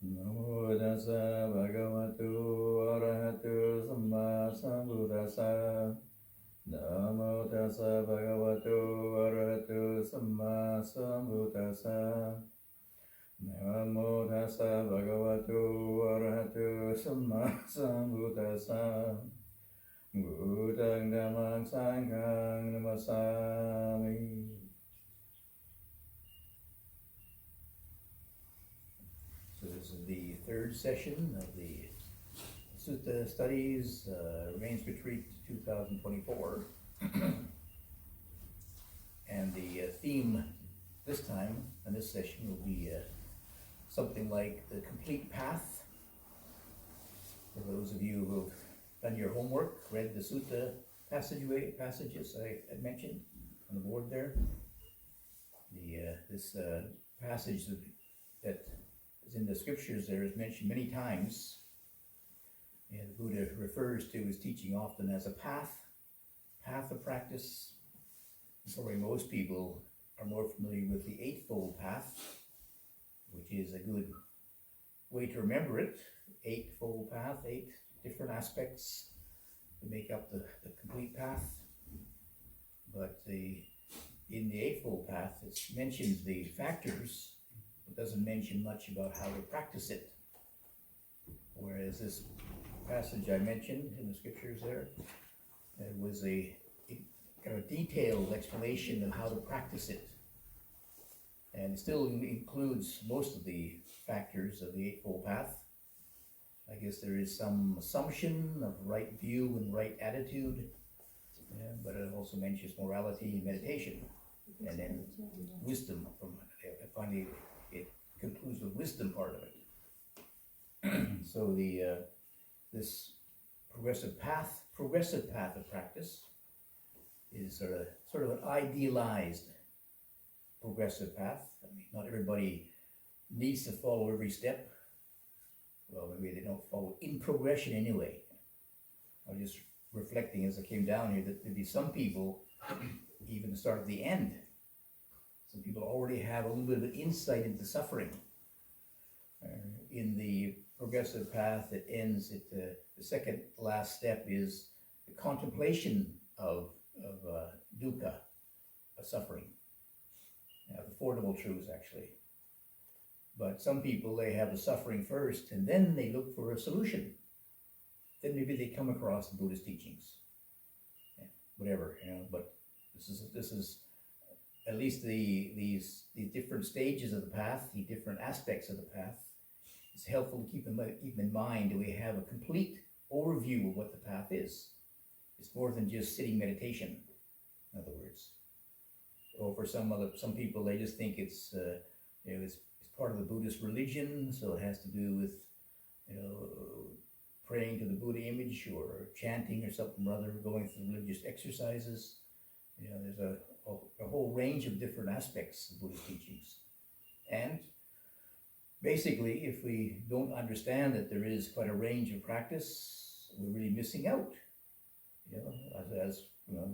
Namo tassa bhagavato arahato samma sambuddhassa. Namo tassa bhagavato arahato samma sambuddhassa. Namo tassa bhagavato arahato samma sambuddhassa. Buddhang dhammang sanghang namasami. So this is the third session of the Sutta Studies Rains Retreat 2024. And the theme this time, in this session, will be something like the complete path. For those of you who have done your homework, read the Sutta passages I had mentioned on the board there. This passage that is in the scriptures there is mentioned many times, and the Buddha refers to his teaching often as a path of practice. Probably most people are more familiar with the Eightfold Path, which is a good way to remember it. Eightfold Path, 8 different aspects to make up the complete path. But in the Eightfold Path, it mentions the factors, but doesn't mention much about how to practice it. Whereas this passage I mentioned in the scriptures there, it was a kind of detailed explanation of how to practice it. And it still includes most of the factors of the Eightfold Path. I guess there is some assumption of right view and right attitude, but it also mentions morality and meditation, and then wisdom. Finally, it concludes with wisdom part of it. So this progressive path of practice is sort of an idealized progressive path. I mean, not everybody needs to follow every step. Well, maybe they don't follow in progression anyway. I was just reflecting as I came down here that there'd be some people even start at the end. Some people already have a little bit of insight into suffering. In the progressive path, it ends at the second last step is the contemplation of dukkha, of suffering. The Four Noble Truths, actually. But some people, they have the suffering first, and then they look for a solution. Then maybe they come across the Buddhist teachings, whatever, But this is at least these different stages of the path, the different aspects of the path. It's helpful to keep in mind that we have a complete overview of what the path is. It's more than just sitting meditation, in other words. Or for some people, they just think it's part of the Buddhist religion, so it has to do with praying to the Buddha image or chanting or something or other, going through religious exercises. There's a whole range of different aspects of Buddhist teachings. And basically, if we don't understand that there is quite a range of practice, we're really missing out. As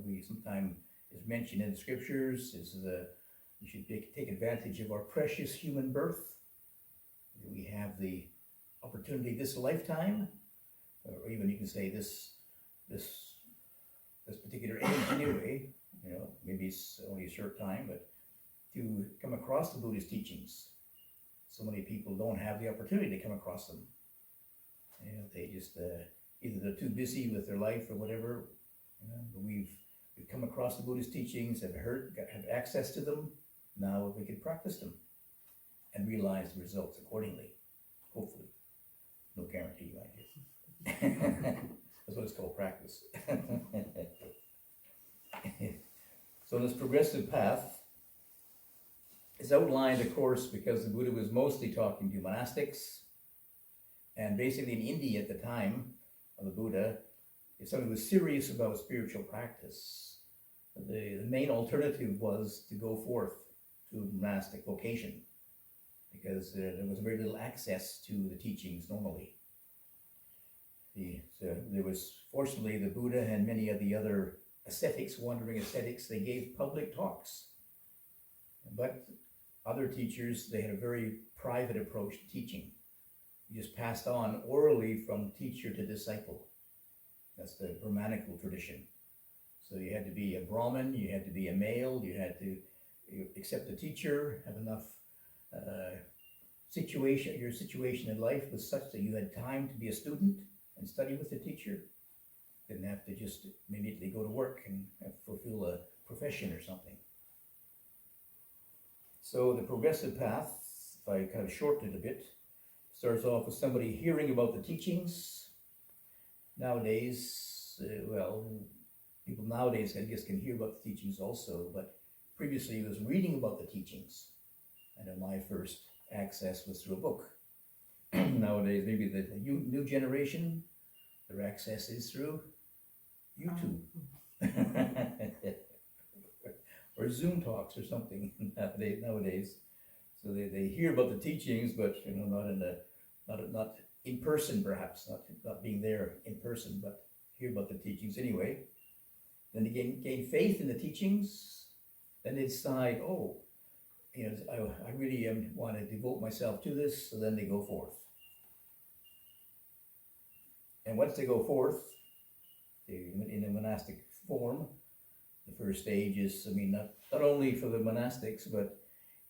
we sometimes is mentioned in the scriptures, we should take advantage of our precious human birth. We have the opportunity this lifetime, or even you can say this particular age anyway. Maybe it's only a short time, but to come across the Buddhist teachings. So many people don't have the opportunity to come across them. They just either they're too busy with their life or whatever. But we've come across the Buddhist teachings, have access to them. Now we can practice them and realize the results accordingly. Hopefully, no guarantee, mind you. That's what it's called, practice. So this progressive path is outlined, of course, because the Buddha was mostly talking to monastics, and basically in India at the time of the Buddha, if somebody was serious about spiritual practice, the main alternative was to go forth to monastic vocation, because there was very little access to the teachings normally. There was, fortunately, the Buddha and many of the other ascetics, wandering ascetics, they gave public talks. But other teachers, they had a very private approach to teaching. just passed on orally from teacher to disciple. That's the Brahmanical tradition. So you had to be a Brahmin, you had to be a male, you had to accept the teacher, have enough your situation in life was such that you had time to be a student and study with the teacher. Didn't have to just immediately go to work and fulfill a profession or something. So the progressive path, if I kind of shorten it a bit, starts off with somebody hearing about the teachings. Nowadays, people nowadays, I guess, can hear about the teachings also, but previously it was reading about the teachings. I know my first access was through a book. Nowadays, maybe the new generation, their access is through YouTube. Or Zoom talks or something nowadays. So they hear about the teachings, but not in person perhaps, not being there in person, but hear about the teachings anyway. Then they gain faith in the teachings. Then they decide, I really want to devote myself to this. So then they go forth. And once they go forth, in a monastic form, the first stage is, not only for the monastics, but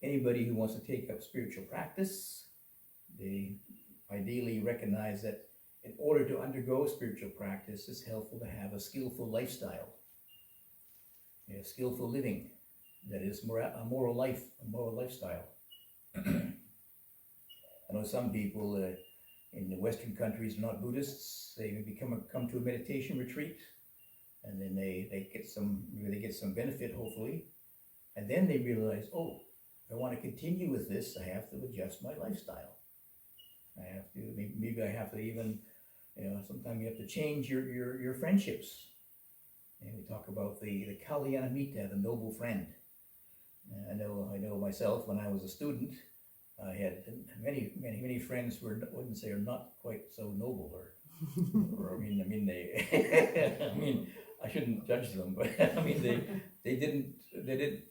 anybody who wants to take up spiritual practice, they ideally recognize that in order to undergo spiritual practice, it's helpful to have a skillful lifestyle, skillful living, that is a moral lifestyle. I know some people in the Western countries are not Buddhists. They come to a meditation retreat, and then they get some benefit, hopefully, and then they realize, if I want to continue with this, I have to adjust my lifestyle. Maybe I have to even, sometimes you have to change your friendships. And we talk about the Kalyanamita, the noble friend. I know myself, when I was a student, I had many friends who wouldn't say are not quite so noble, or I shouldn't judge them, but they didn't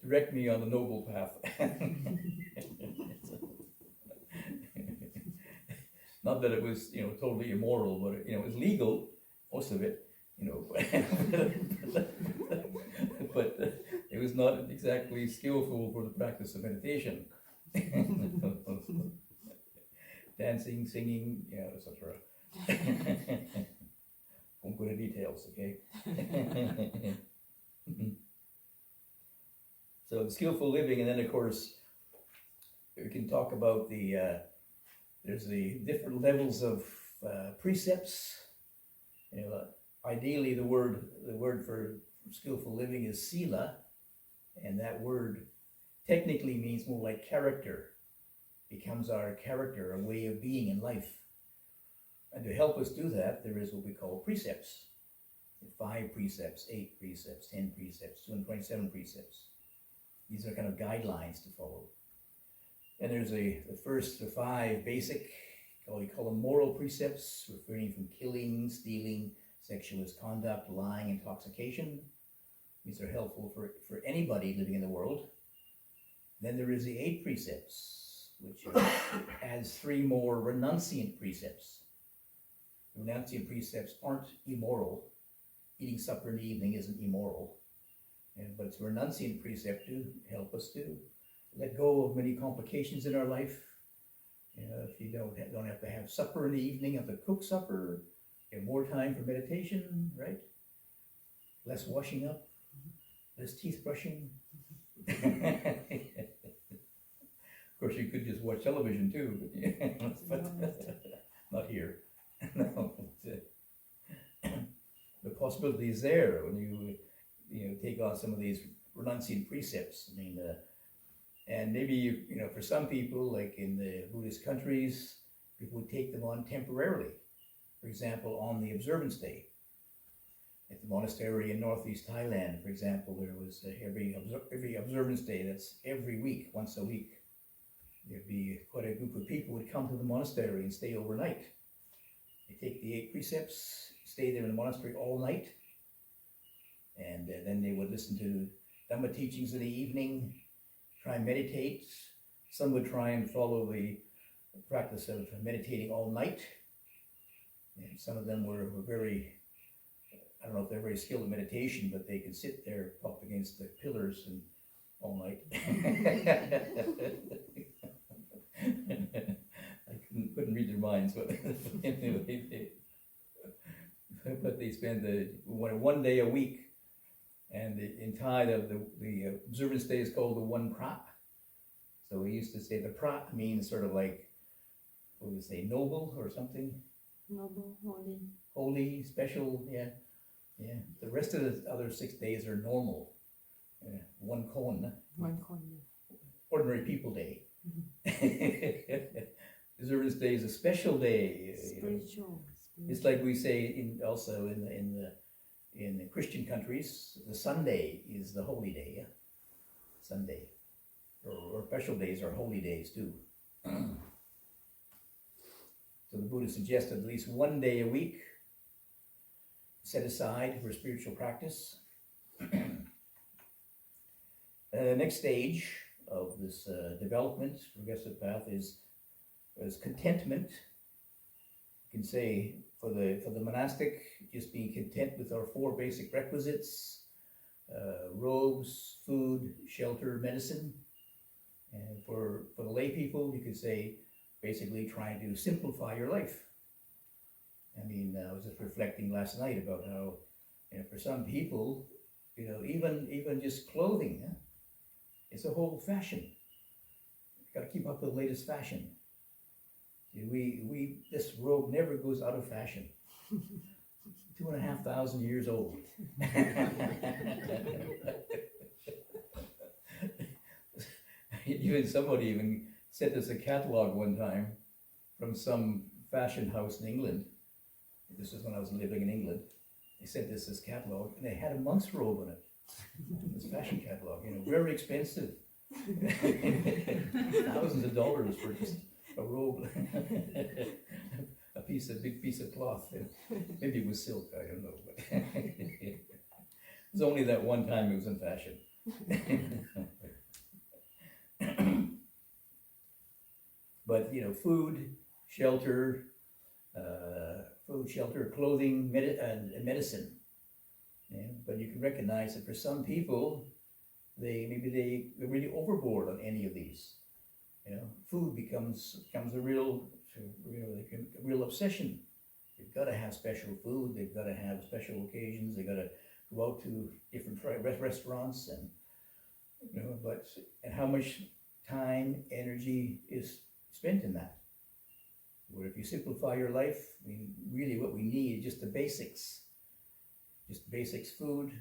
direct me on the noble path. Not that it was totally immoral, but it was legal, most of it, but it was not exactly skillful for the practice of meditation. Dancing, singing, etc. Won't go into details, okay? So the skillful living, and then of course we can talk about there's the different levels of precepts. Ideally the word for skillful living is sila, and that word technically means more like character. Becomes our character, a way of being in life. And to help us do that, there is what we call precepts. 5 precepts, 8 precepts, 10 precepts, 227 precepts. These are kind of guidelines to follow. And there's the first 5 basic, we call them moral precepts, refraining from killing, stealing, sexual misconduct, lying, intoxication. These are helpful for anybody living in the world. Then there is the 8 precepts, which adds 3 more renunciant precepts. The renunciant precepts aren't immoral. Eating supper in the evening isn't immoral. But it's a renunciant precept to help us to let go of many complications in our life. If you don't have to have supper in the evening, have to cook supper, you have more time for meditation, right? Less washing up, less teeth brushing. Of course, you could just watch television too, but not here. No, the possibility is there when you take on some of these renunciant precepts. And maybe for some people, like in the Buddhist countries, people would take them on temporarily. For example, on the observance day. At the monastery in northeast Thailand, for example, there was every observance day. That's every week, once a week. There'd be quite a group of people would come to the monastery and stay overnight. They take the 8 precepts, stay there in the monastery all night, and then they would listen to Dhamma teachings in the evening, try and meditate. Some would try and follow the practice of meditating all night. And some of them were very, I don't know if they're very skilled in meditation, but they could sit there up against the pillars and all night. I couldn't read their minds, but anyway, but they spend one day a week, and in Thai the observance day is called the one prat. So we used to say the prat means sort of like, what would we say, noble or something? Noble, holy. Holy, special, yeah. Yeah. The rest of the other 6 days are normal. One kon. One kon. Ordinary people day. Observance day is a special day. Spiritual. It's like we say also in the Christian countries, the Sunday is the holy day. Yeah? Sunday. Or special days are holy days too. So the Buddha suggested at least one day a week set aside for spiritual practice. The next stage of this development, progressive path, is contentment. You can say for the monastic, just being content with our 4 basic requisites: robes, food, shelter, medicine. And for the lay people, you could say basically trying to simplify your life. I mean, I was just reflecting last night about how, for some people, even just clothing, it's a whole fashion. Got to keep up with the latest fashion. This robe never goes out of fashion. 2,500 years old. Somebody even sent us a catalog one time from some fashion house in England. This was when I was living in England. They sent us this catalog, and they had a monk's robe in it. This fashion catalog, very expensive. Thousands of dollars for just a robe. Big piece of cloth. Maybe it was silk, I don't know. But it was only that one time it was in fashion. But food, shelter, clothing, and medicine. Yeah? But you can recognize that for some people, they're really overboard on any of these. Food becomes a real obsession. They've got to have special food. They've got to have special occasions. They've got to go out to different restaurants and how much time, energy is spent in that. Where if you simplify your life, really what we need is just the basics. Just basics: food,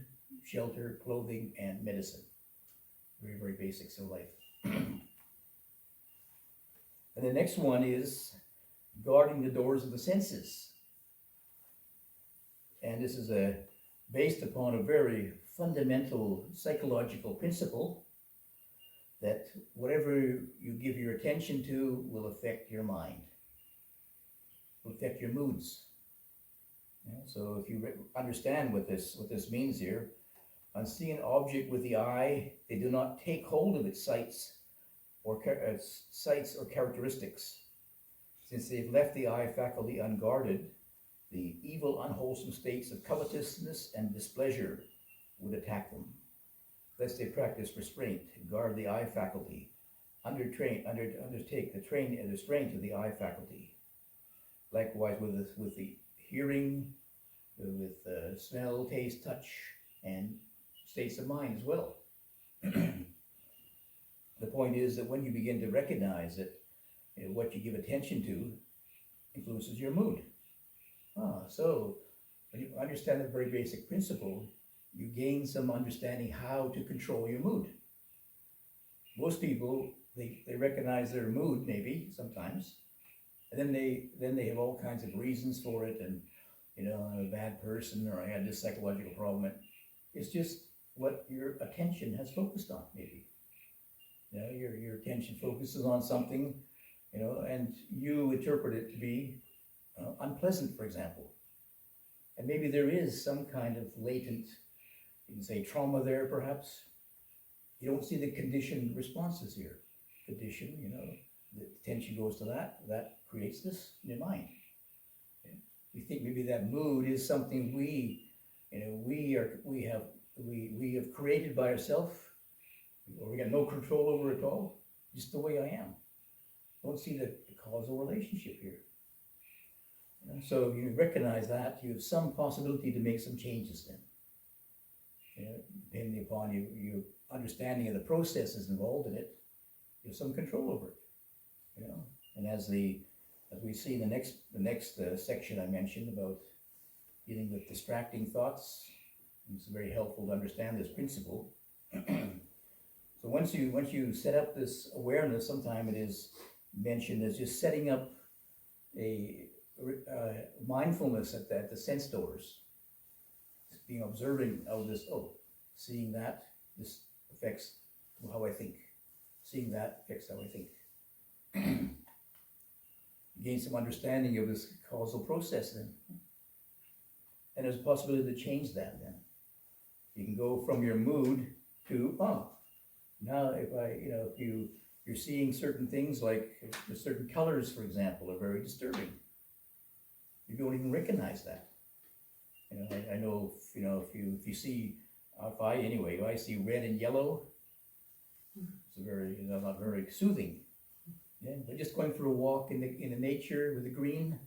shelter, clothing, and medicine. Very, very basics of life. And the next one is guarding the doors of the senses. And this is based upon a very fundamental psychological principle that whatever you give your attention to will affect your mind, will affect your moods. So if you understand what this means here, on seeing an object with the eye, they do not take hold of its sights or characteristics. Since they've left the eye faculty unguarded, the evil, unwholesome states of covetousness and displeasure would attack them. Lest they practice restraint, guard the eye faculty, undertake the restraint of the eye faculty. Likewise with the hearing, with smell, taste, touch, and states of mind as well. The point is that when you begin to recognize that what you give attention to influences your mood. So when you understand a very basic principle, you gain some understanding how to control your mood. Most people, they recognize their mood maybe sometimes, and then they have all kinds of reasons for it, and I'm a bad person, or I had this psychological problem. It's just what your attention has focused on, maybe. Your attention focuses on something, and you interpret it to be unpleasant, for example. And maybe there is some kind of latent, you can say, trauma there, perhaps. You don't see the conditioned responses here. Condition, the attention goes to that, that creates this in your mind. Okay? We think maybe that mood is something we have created by ourselves, or we got no control over it all, just the way I am. Don't see the causal relationship here. So you recognize that, you have some possibility to make some changes then. Depending upon your understanding of the processes involved in it, you have some control over it. And as we see in the next section I mentioned about dealing with distracting thoughts, it's very helpful to understand this principle. So once you set up this awareness, sometime it is mentioned as just setting up a mindfulness at the sense doors, just being observing of this. Seeing that this affects how I think. Seeing that affects how I think. Gain some understanding of this causal process then, and there's a possibility to change that. Then you can go from your mood to now if you're seeing certain things, like certain colors, for example, are very disturbing. You don't even recognize that. I know if you see, if I see red and yellow, it's very not very soothing. Yeah, but just going for a walk in the nature with the green,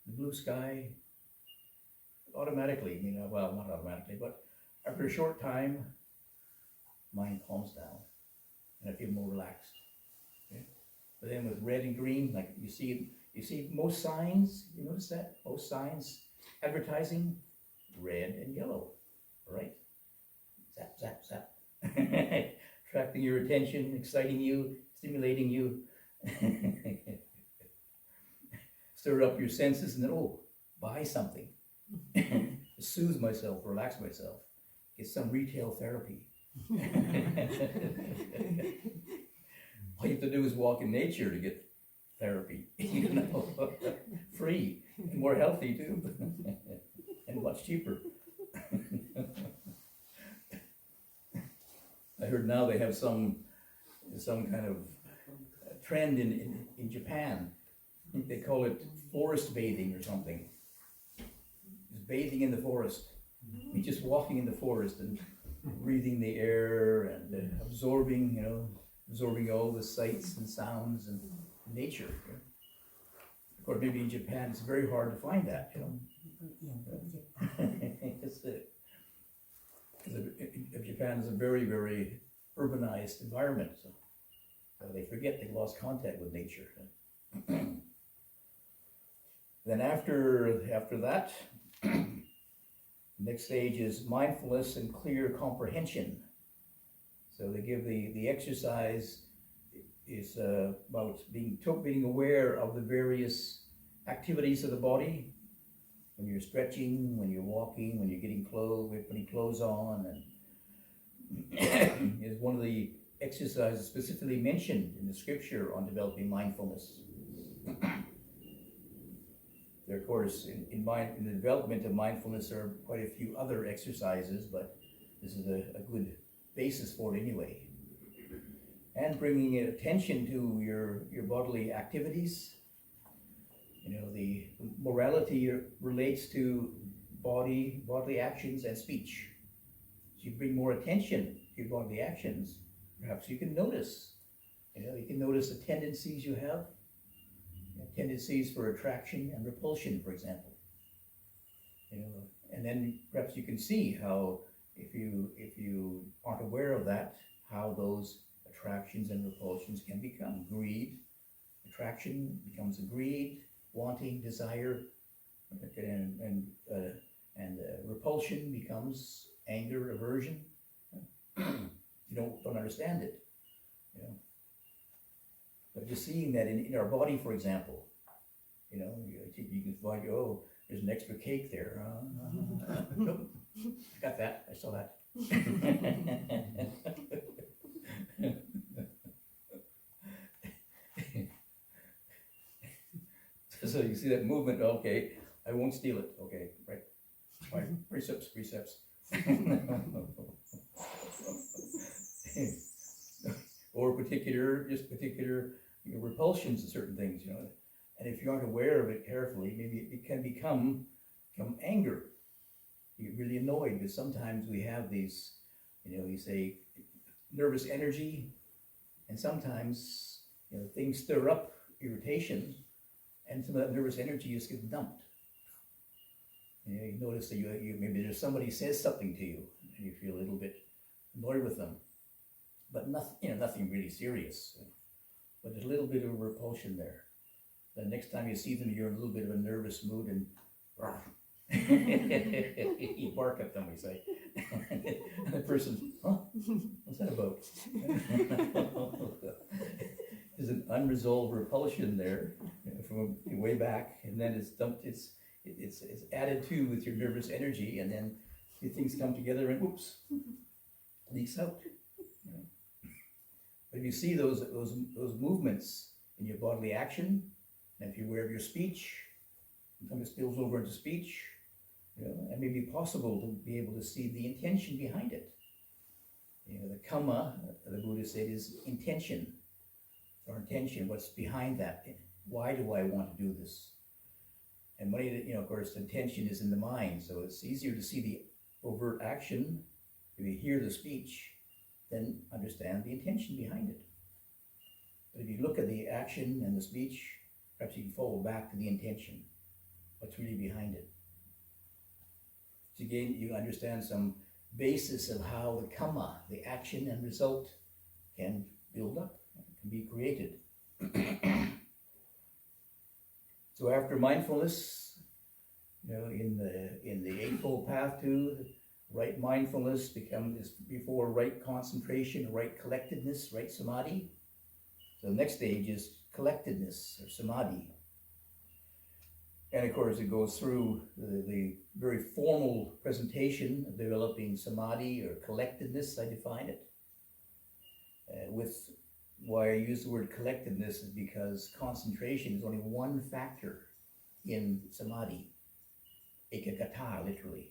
the blue sky, automatically, well, not automatically, but after a short time, mind calms down, and I feel more relaxed. Okay? But then with red and green, like you see most signs, you notice that? Most signs, advertising, red and yellow, right? Zap, zap, zap. Attracting your attention, exciting you, stimulating you. Stir up your senses and then, buy something. Soothe myself, relax myself. Get some retail therapy. All you have to do is walk in nature to get therapy. Free, and more healthy too, and much cheaper. I heard now they have some kind of trend in Japan. I think they call it forest bathing or something. Just bathing in the forest. Just walking in the forest and breathing the air and absorbing all the sights and sounds and nature. Of course, maybe in Japan it's very hard to find that. Japan is a very, very urbanized environment, so they forget they lost contact with nature. Then after that, next stage is mindfulness and clear comprehension. So they give the exercise is about being aware of the various activities of the body. When you're stretching, when you're walking, when you're putting clothes on, and is one of the exercises specifically mentioned in the scripture on developing mindfulness. There, of course, in the development of mindfulness, there are quite a few other exercises, but this is a good basis for it anyway. And bringing attention to your bodily activities. The morality relates to bodily actions and speech. So you bring more attention to your bodily actions, perhaps you can notice. You can notice the tendencies you have. Tendencies for attraction and repulsion, for example. And then perhaps you can see how, if you aren't aware of that, how those attractions and repulsions can become. Greed, attraction becomes greed, wanting, desire, and repulsion becomes anger, aversion. You don't understand it. But just seeing that in our body, for example, you can find, there's an extra cake there. Nope, I got that. I saw that. So you see that movement. Okay, I won't steal it. Okay, right. Precepts. Or particular repulsions to certain things, and if you aren't aware of it carefully, maybe it can become anger. You get really annoyed because sometimes we have these, you say nervous energy, and sometimes things stir up irritation, and some of that nervous energy just gets dumped. You notice that you maybe there's somebody says something to you, and you feel a little bit annoyed with them, but nothing really serious. But there's a little bit of repulsion there. The next time you see them, you're in a little bit of a nervous mood, and you bark at them, we say. And the person, huh? What's that about? There's an unresolved repulsion there from way back, and then it's dumped. It's added to with your nervous energy, and then things come together, and whoops, leaks out. But if you see those movements in your bodily action, and if you're aware of your speech, sometimes it spills over into speech, it may be possible to be able to see the intention behind it. The kamma, the Buddha said, is intention. Our intention, what's behind that? Why do I want to do this? And of course, the intention is in the mind, so it's easier to see the overt action if you hear the speech, then understand the intention behind it. But if you look at the action and the speech, perhaps you can follow back to the intention, what's really behind it. So again, you understand some basis of how the kamma, the action and result, can build up, can be created. So after mindfulness, in the Eightfold Path too, right mindfulness becomes before right concentration, right collectedness, right samadhi. So the next stage is collectedness or samadhi. And of course it goes through the very formal presentation of developing samadhi or collectedness, I define it. With why I use the word collectedness is because concentration is only one factor in samadhi, ekagata literally.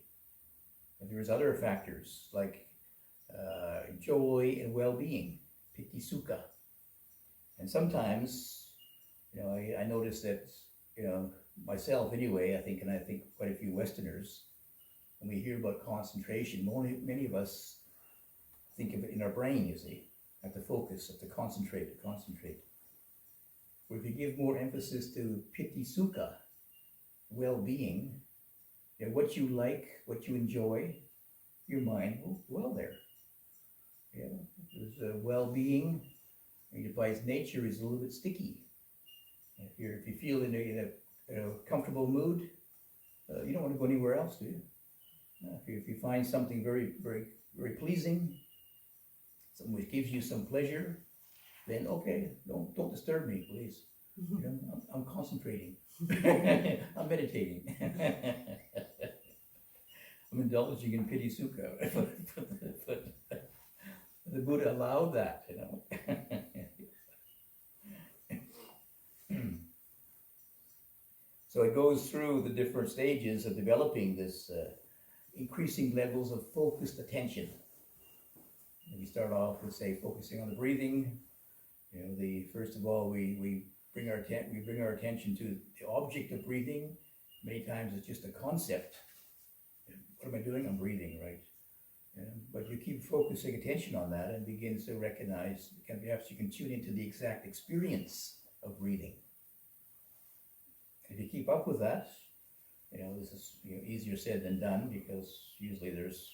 And there's other factors like joy and well-being, piti sukha. And sometimes, I notice that, myself anyway, I think quite a few Westerners, when we hear about concentration, many of us think of it in our brain, you see, have to focus, have to concentrate. Where if you give more emphasis to piti sukha, well-being, what you like, what you enjoy, your mind will dwell there. There's well-being, by its nature, is a little bit sticky. If you feel in a comfortable mood, you don't want to go anywhere else, do you? If you find something very, very, very pleasing, something which gives you some pleasure, then okay, don't disturb me, please. I'm concentrating. I'm meditating. I'm indulging in piti sukha. but the Buddha allowed that, So it goes through the different stages of developing this increasing levels of focused attention. And we start off with, say, focusing on the breathing. First of all, we bring our attention to the object of breathing. Many times it's just a concept. What am I doing? I'm breathing, right? But you keep focusing attention on that and begins to recognize, perhaps you can tune into the exact experience of breathing. If you keep up with that, this is easier said than done, because usually there's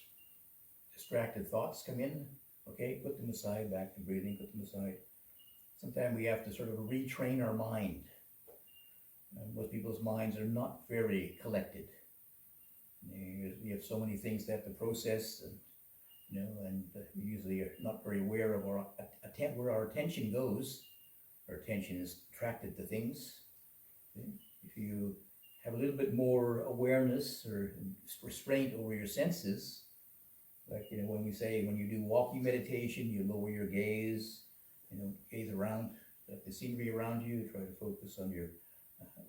distracted thoughts come in. Okay, put them aside, back to breathing, put them aside. Sometimes we have to sort of retrain our mind. Most people's minds are not very collected. We have so many things to have to process, and we usually are not very aware of where our attention goes. Our attention is attracted to things. If you have a little bit more awareness or restraint over your senses, like when you do walking meditation, you lower your gaze, gaze around at the scenery around you, try to focus on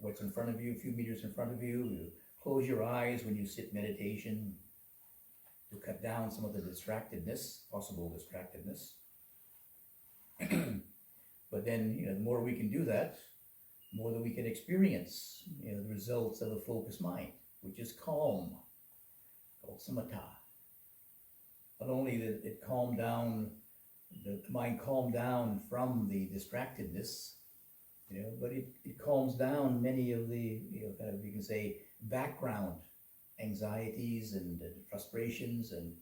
what's in front of you, a few meters in front of you. You close your eyes when you sit meditation to cut down some of the possible distractedness. But then, the more we can do that, the more that we can experience, the results of a focused mind, which is calm, called samatha. Not only that it calmed down, the mind calmed down from the distractedness, but it calms down many of the, kind of, you can say, background anxieties and frustrations and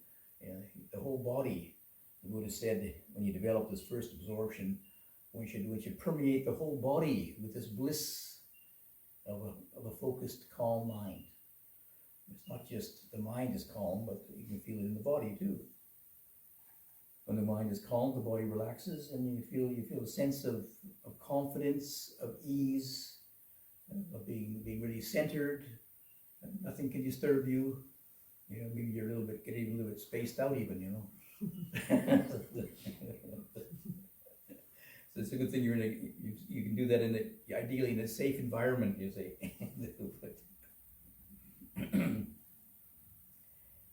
the whole body. The Buddha said when you develop this first absorption, we should permeate the whole body with this bliss of a focused, calm mind. It's not just the mind is calm, but you can feel it in the body too. When the mind is calm, the body relaxes, and you feel a sense of confidence, of ease, of being really centered. Nothing can disturb you. Maybe you're getting a little bit spaced out even, So it's a good thing you can do that ideally in a safe environment, you say.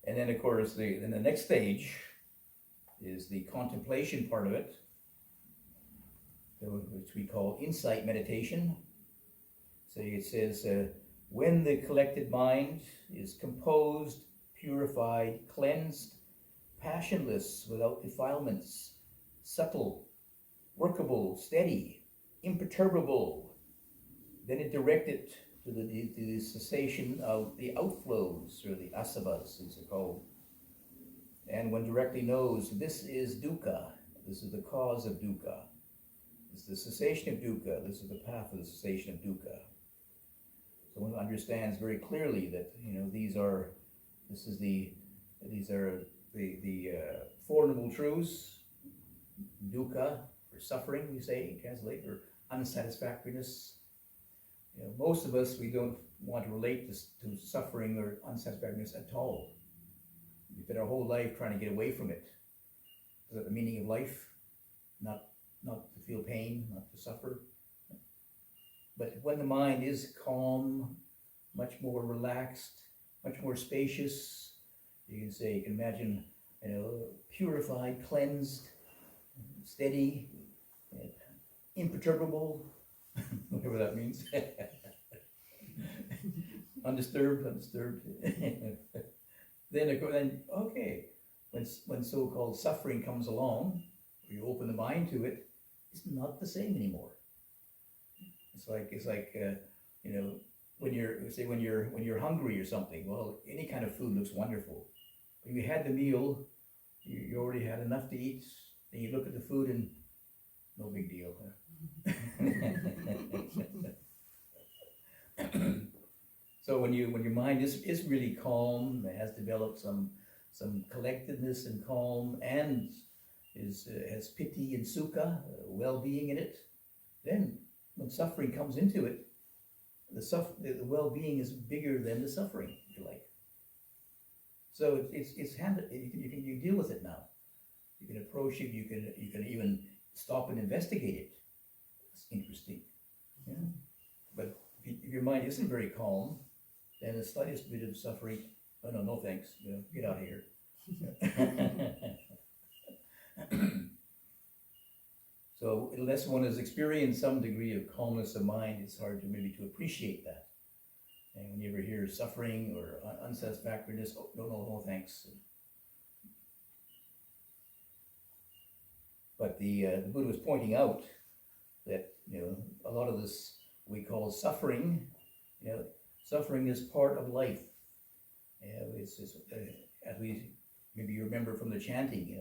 And then of course then the next stage is the contemplation part of it, which we call insight meditation. So it says, when the collected mind is composed, purified, cleansed, passionless, without defilements, subtle, workable, steady, imperturbable, then it direct it to the cessation of the outflows, or the asavas, as they're called. And one directly knows this is dukkha, this is the cause of dukkha, this is the cessation of dukkha, this is the path of the cessation of dukkha. So one understands very clearly that these are the Four Noble Truths, dukkha, or suffering, we say, translate, or unsatisfactoriness. Most of us, we don't want to relate this to suffering or unsatisfactoriness at all. We spend our whole life trying to get away from it. Is that the meaning of life? Not to feel pain, not to suffer. But when the mind is calm, much more relaxed, much more spacious, you can imagine, purified, cleansed, steady, imperturbable, whatever that means. undisturbed. Then okay, when so-called suffering comes along, you open the mind to it, it's not the same anymore. It's like when you're hungry or something. Well, any kind of food looks wonderful. When you had the meal, you already had enough to eat. Then you look at the food and no big deal. So when your mind is really calm, has developed some collectedness and calm, and has piti and sukha, well-being in it, then when suffering comes into it, the well-being is bigger than the suffering, if you like. So it's handled. You deal with it now. You can approach it. You can even stop and investigate it. It's interesting. Yeah. But if your mind isn't very calm, then the slightest bit of suffering, oh no thanks. Get out of here. So unless one has experienced some degree of calmness of mind, it's hard to appreciate that. And when you ever hear suffering or unsatisfactoriness, oh no thanks. But the Buddha was pointing out that a lot of this we call suffering. Suffering is part of life. It's just, as we maybe you remember from the chanting,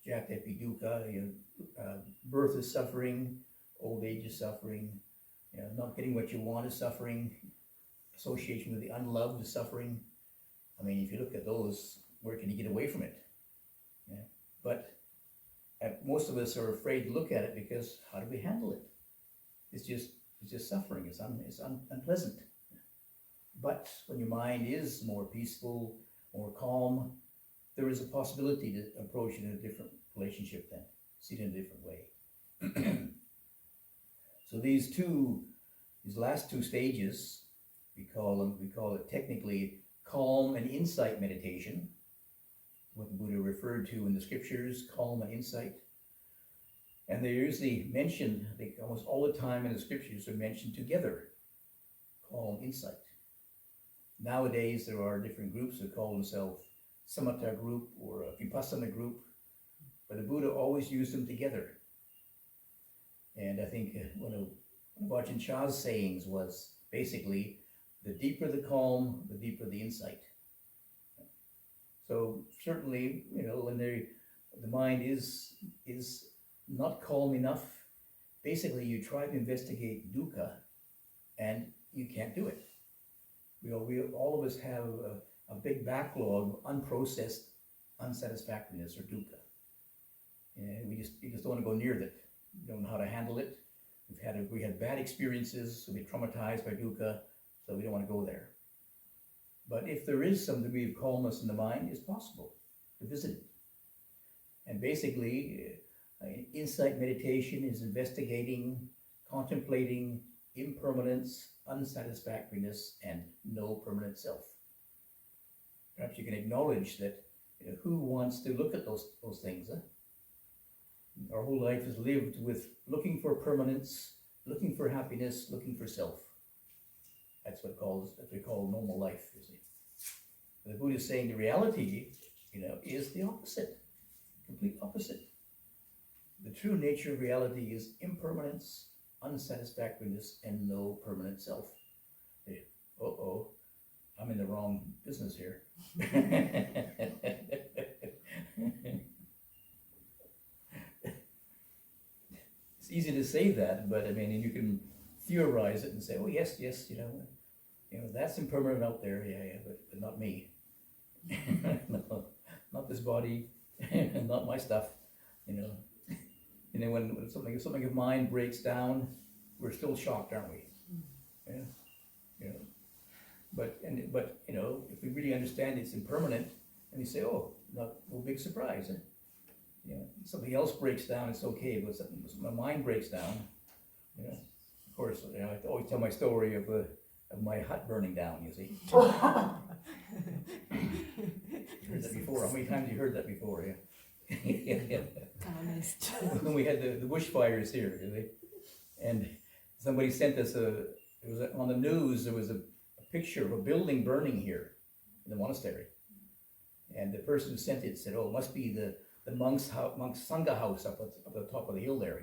Jatepi dukkha, birth is suffering, old age is suffering, not getting what you want is suffering, association with the unloved is suffering. I mean, if you look at those, where can you get away from it? Yeah. But most of us are afraid to look at it because how do we handle it? It's just suffering. It's unpleasant. But when your mind is more peaceful, more calm, there is a possibility to approach it in a different relationship then, see it in a different way. So these last two stages, we call it technically calm and insight meditation, what the Buddha referred to in the scriptures, calm and insight. And they're usually mentioned, I think almost all the time in the scriptures are mentioned together, calm, insight. Nowadays there are different groups that call themselves Samatha group or a Vipassana group, but the Buddha always used them together. And I think one of Ajahn Chah's sayings was basically, the deeper the calm, the deeper the insight. So certainly, when the mind is not calm enough, basically you try to investigate dukkha and you can't do it. All of us have a big backlog of unprocessed unsatisfactoriness or dukkha. And we just don't want to go near that. We don't know how to handle it. We had bad experiences, so we're traumatized by dukkha, so we don't want to go there. But if there is some degree of calmness in the mind, it's possible to visit it. And basically, insight meditation is investigating, contemplating impermanence, unsatisfactoriness, and no permanent self. Perhaps you can acknowledge that who wants to look at those things? Huh? Our whole life is lived with looking for permanence, looking for happiness, looking for self. That's what we call normal life, you see. The Buddha is saying the reality, is the opposite, complete opposite. The true nature of reality is impermanence, unsatisfactoriness, and no permanent self. I'm in the wrong business here. It's easy to say that, but you can theorize it and say, oh yes, that's impermanent out there, but not me. No, not this body, not my stuff, And then when something of mine breaks down, we're still shocked, aren't we? But if we really understand it's impermanent, and we say, oh, no big surprise. Something else breaks down, it's okay, but my mind breaks down. Of course, I always tell my story of my hut burning down, you see. You heard that before. How many times have you heard that before? Yeah. When we had the bushfires here, and somebody sent us on the news, there was a picture of a building burning here in the monastery. And the person who sent it said, oh, it must be the monk's Sangha house up at the top of the hill there,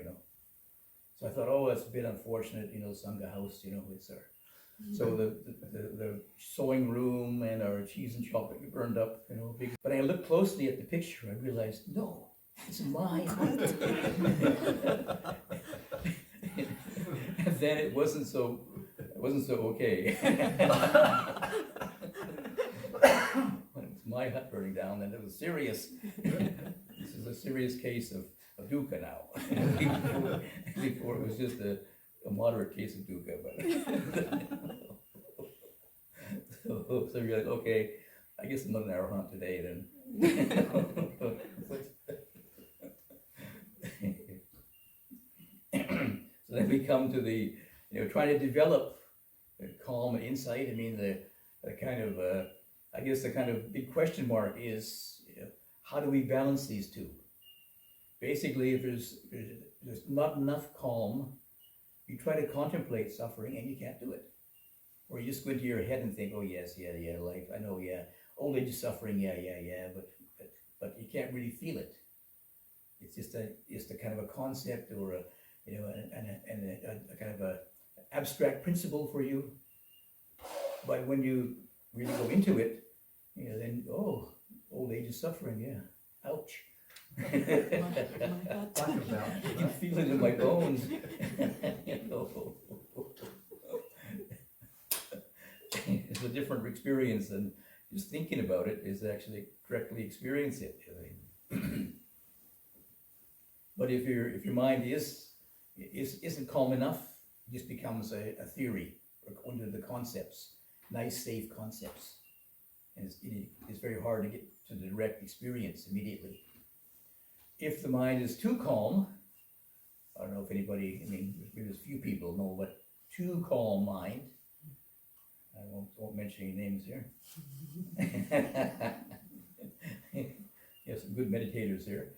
So I thought, oh, that's a bit unfortunate, Sangha house, it's our. So the sewing room and our cheese and chocolate burned up, big. But I looked closely at the picture, I realized, no, it's my hut. And then it wasn't so okay. When it's my hut burning down, then it was serious. This is a serious case of dukkha now. Before it was just a moderate case of dukkha, but so you're like, okay, I guess I'm not an arahant today then. So then we come to the, trying to develop calm and insight. the kind of, I guess the kind of big question mark is, how do we balance these two? Basically, if there's not enough calm, you try to contemplate suffering and you can't do it. Or you just go into your head and think, oh yes, life, I know, old age is suffering, but you can't really feel it. It's just a kind of a concept or a kind of a abstract principle for you. But when you really go into it, then, oh, old age is suffering, ouch. I can feel it in my bones. It's a different experience than just thinking about it, is actually directly experience it. But if your mind isn't calm enough, it just becomes a theory under the concepts, nice, safe concepts, and it's very hard to get to the direct experience immediately. If the mind is too calm, I don't know if anybody, there's few people know what too calm mind. I won't mention any names here. You have some good meditators here.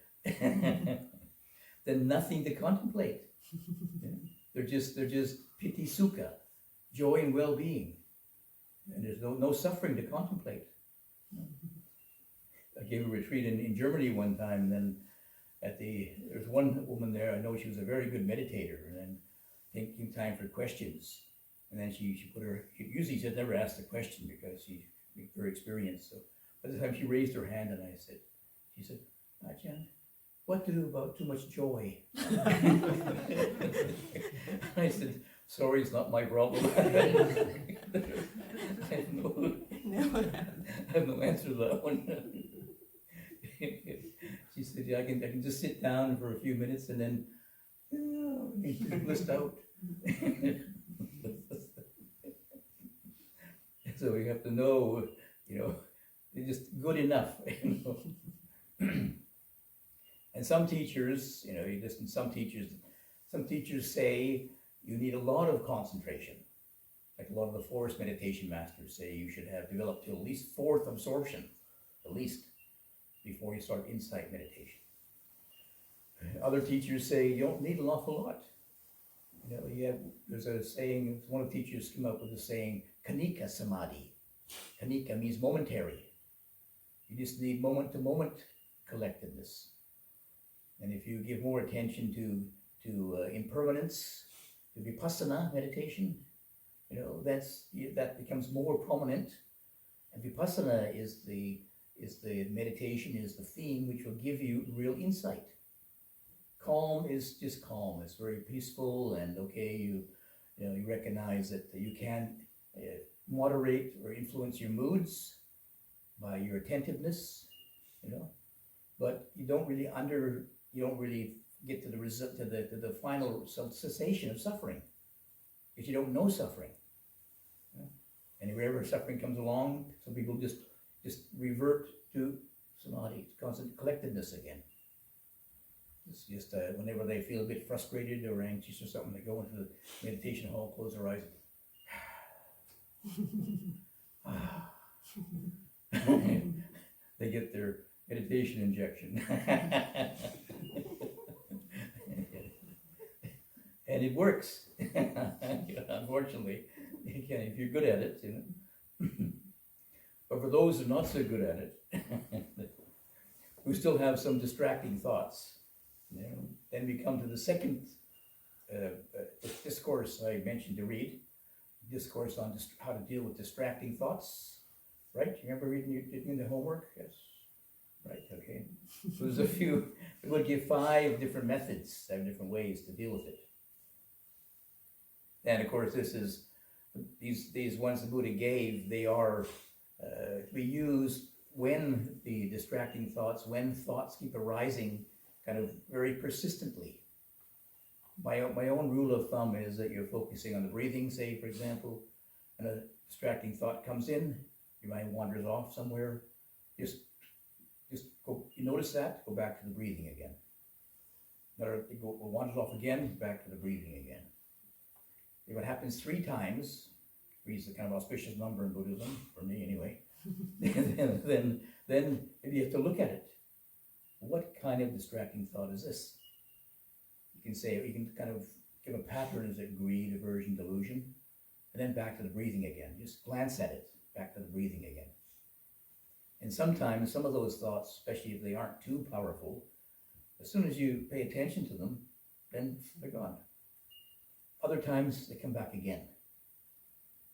then nothing to contemplate. Yeah? They're just piti sukha, joy and well-being, and there's no suffering to contemplate. I gave a retreat in Germany one time, and then there's one woman there, I know she was a very good meditator, and then taking time for questions. And then she put her, usually she'd never ask the question because she's very experienced. So by the time she raised her hand, and she said, Ajahn, what to do about too much joy? I said, sorry, it's not my problem. I have no answer to that one. She said, yeah, I can just sit down for a few minutes and then list out. So you have to know, they're just good enough. And some teachers, some teachers say you need a lot of concentration. Like a lot of the forest meditation masters say you should have developed to at least fourth absorption, at least, before you start insight meditation. Other teachers say you don't need an awful lot. There's a saying, one of the teachers came up with a saying, Kanika Samadhi. Kanika means momentary. You just need moment-to-moment collectedness. And if you give more attention to impermanence, to vipassana meditation, that becomes more prominent. And vipassana is the meditation, is the theme which will give you real insight. Calm is just calm. It's very peaceful, and you recognize that you can moderate or influence your moods by your attentiveness, but you don't really get to the result, to the final cessation of suffering, because you don't know suffering. And wherever suffering comes along, some people just revert to samadhi, constant collectedness again. It's just whenever they feel a bit frustrated or anxious or something, they go into the meditation hall, close their eyes. They get their meditation injection. And it works. Unfortunately, if you're good at it, But for those who are not so good at it, who still have some distracting thoughts, then we come to the second discourse I mentioned to read, discourse on how to deal with distracting thoughts, right? You remember reading the homework? Yes. Right, okay. So there's a few, we would give 5 different methods, 7 different ways to deal with it. And of course, these ones the Buddha gave, they are to be used when the distracting thoughts, when thoughts keep arising kind of very persistently. My own rule of thumb is that you're focusing on the breathing, say, for example, and a distracting thought comes in, your mind wanders off somewhere, just go, you notice that, go back to the breathing again. It wanders off again, back to the breathing again. If it happens 3 times, 3 is the kind of auspicious number in Buddhism, for me anyway, then you have to look at it. What kind of distracting thought is this? You can kind of give a pattern, is it greed, aversion, delusion, and then back to the breathing again. Just glance at it, back to the breathing again. And sometimes some of those thoughts, especially if they aren't too powerful, as soon as you pay attention to them, then they're gone. Other times they come back again.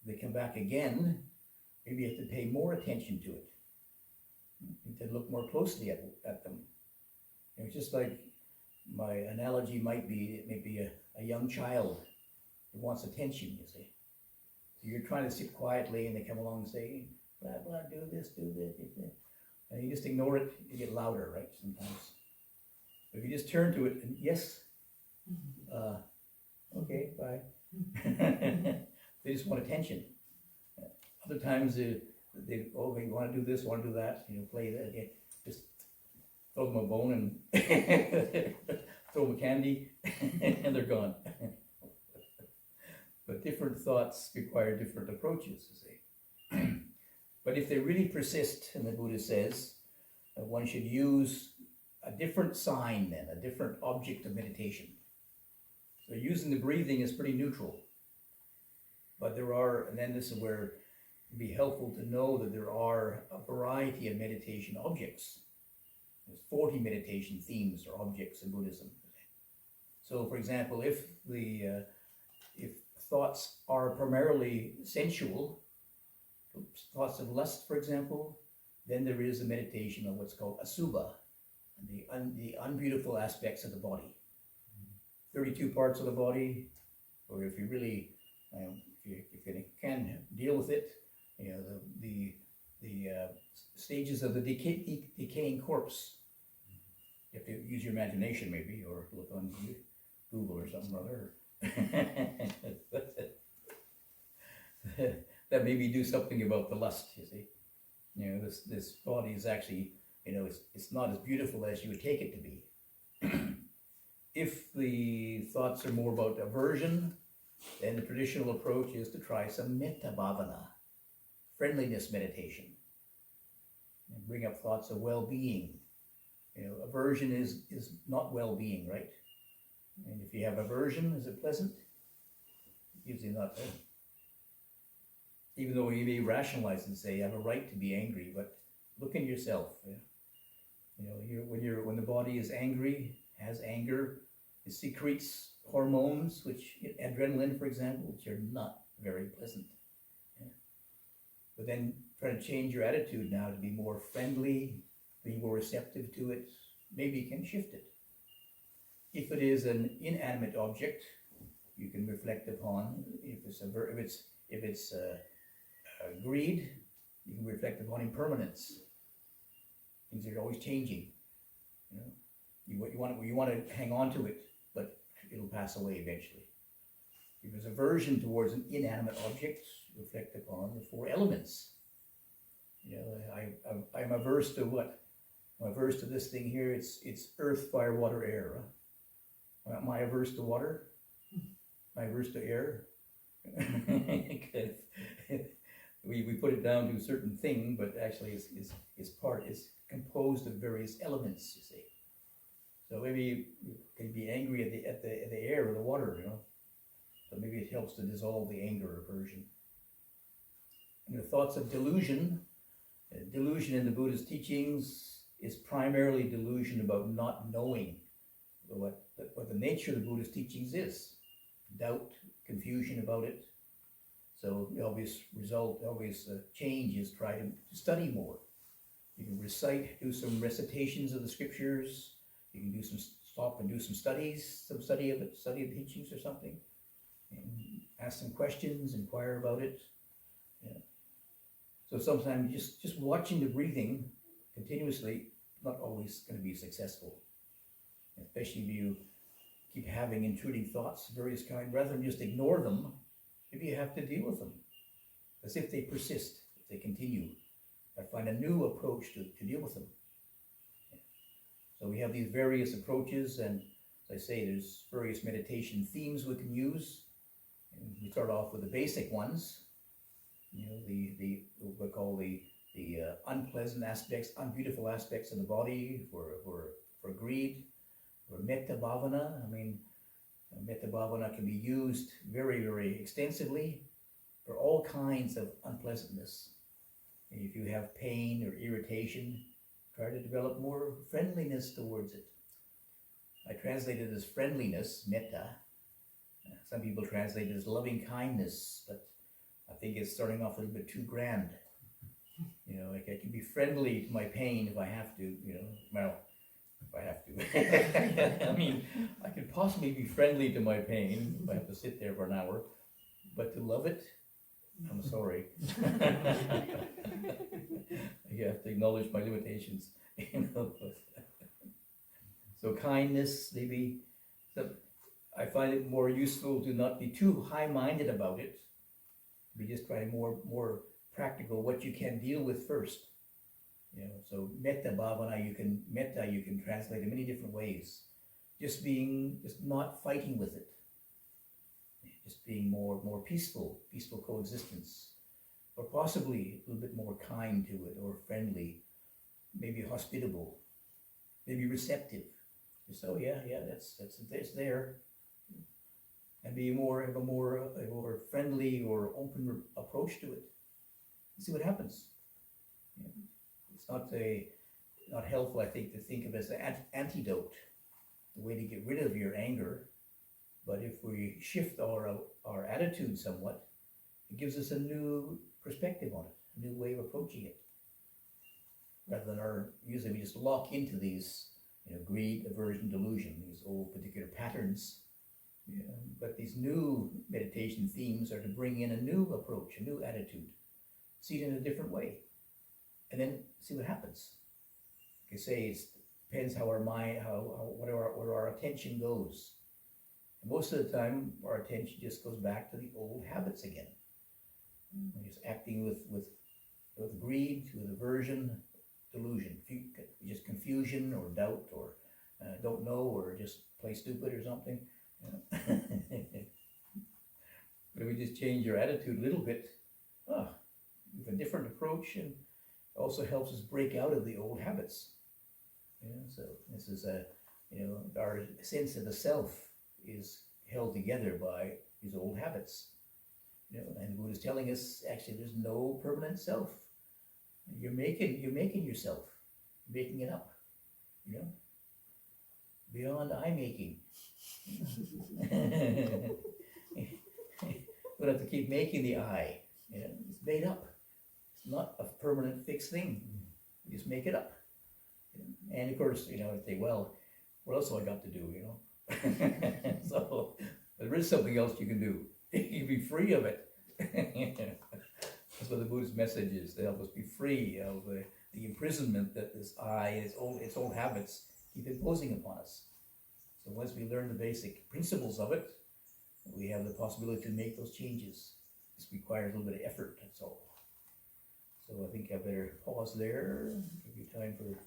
If they come back again, maybe you have to pay more attention to it. You have to look more closely at them. It's just like my analogy might be a young child who wants attention, you see. So you're trying to sit quietly and they come along and say, blah, blah, do this, do that. And you just ignore it, you get louder, right, sometimes. But if you just turn to it and, yes, okay, bye. They just want attention. Other times they want to do this, want to do that, play that. Just throw them a bone and throw them a candy, and they're gone. But different thoughts require different approaches, you see. But if they really persist, and the Buddha says, one should use a different sign then, a different object of meditation. So using the breathing is pretty neutral. But there are, and then this is where it'd be helpful to know that there are a variety of meditation objects. There's 40 meditation themes or objects in Buddhism. So for example, if thoughts are primarily sensual, thoughts of lust, for example, then there is a meditation on what's called asubha, the unbeautiful aspects of the body. 32 parts of the body, or if you really, if you can deal with it, the stages of the decaying corpse. You have to use your imagination maybe, or look on Google or something or other. That maybe do something about the lust, you see. This body is actually, it's not as beautiful as you would take it to be. If the thoughts are more about aversion, then the traditional approach is to try some metta bhavana, friendliness meditation, and bring up thoughts of well-being. Aversion is not well-being, right? And if you have aversion, is it pleasant? Usually not. Even though you may rationalize and say, you have a right to be angry, but look in yourself. When the body is angry, has anger, it secretes hormones, adrenaline, for example, which are not very pleasant. But then try to change your attitude now to be more friendly, be more receptive to it. Maybe you can shift it. If it is an inanimate object, you can reflect upon. If it's greed, you can reflect upon impermanence. Things are always changing. You want to hang on to it, but it'll pass away eventually. If there's aversion towards an inanimate object, reflect upon the 4 elements. I'm averse to what? I'm averse to this thing here. It's earth, fire, water, air. Am I averse to water? Am I averse to air? we put it down to a certain thing, but actually it's composed of various elements, you see. So maybe you can be angry at the air or the water, but maybe it helps to dissolve the anger or aversion. And the thoughts of delusion. Delusion in the Buddha's teachings is primarily delusion about not knowing what the nature of the Buddha's teachings is. Doubt, confusion about it. So the obvious result, change is try to study more. You can do some recitations of the scriptures. You can stop and do some studies, study of the teachings or something, and ask some questions, inquire about it. So sometimes just watching the breathing continuously, not always going to be successful. Especially if you keep having intruding thoughts of various kinds, rather than just ignore them, maybe you have to deal with them. As if they persist, if they continue. I find a new approach to deal with them. So we have these various approaches, and as I say, there's various meditation themes we can use. And we start off with the basic ones. What we call the unpleasant aspects, unbeautiful aspects of the body for greed, for metta bhavana. Metta bhavana can be used very, very extensively for all kinds of unpleasantness. And if you have pain or irritation, try to develop more friendliness towards it. I translate it as friendliness, metta. Some people translate it as loving kindness, but I think it's starting off a little bit too grand. I can be friendly to my pain if I have to, if I have to. I could possibly be friendly to my pain if I have to sit there for an hour, but to love it, I'm sorry. You have to acknowledge my limitations. So kindness, maybe. So I find it more useful to not be too high-minded about it. We just try more practical what you can deal with first. So metta bhavana, you can translate in many different ways. Just not fighting with it. Just being more peaceful coexistence. Or possibly a little bit more kind to it, or friendly, maybe hospitable. Maybe receptive. Just, oh yeah, that's there. And have a more friendly or open approach to it. And see what happens. Yeah. It's not helpful, I think, to think of it as an antidote, the way to get rid of your anger. But if we shift our attitude somewhat, it gives us a new perspective on it, a new way of approaching it. Rather than usually we just lock into these, greed, aversion, delusion, these old particular patterns. Yeah. But these new meditation themes are to bring in a new approach, a new attitude, see it in a different way, and then see what happens. You say it depends how our mind, where our attention goes. And most of the time, our attention just goes back to the old habits again. We're just acting with greed, with aversion, delusion, just confusion or doubt or don't know or just play stupid or something. But if we just change your attitude a little bit, we have a different approach, and also helps us break out of the old habits. So this is our sense of the self is held together by these old habits. And the Buddha is telling us actually there's no permanent self. You're making yourself, you're making it up. Beyond I making. We don't have to keep making the I. It's made up. It's not a permanent fixed thing. You just make it up. And of course, I think, well, what else have I got to do? So there is something else you can do. You can be free of it. That's what the Buddha's message is, to help us be free of the imprisonment that this I, its own habits, keep imposing upon us. So once we learn the basic principles of it, we have the possibility to make those changes. This requires a little bit of effort, that's all. So I think I better pause there, give you time for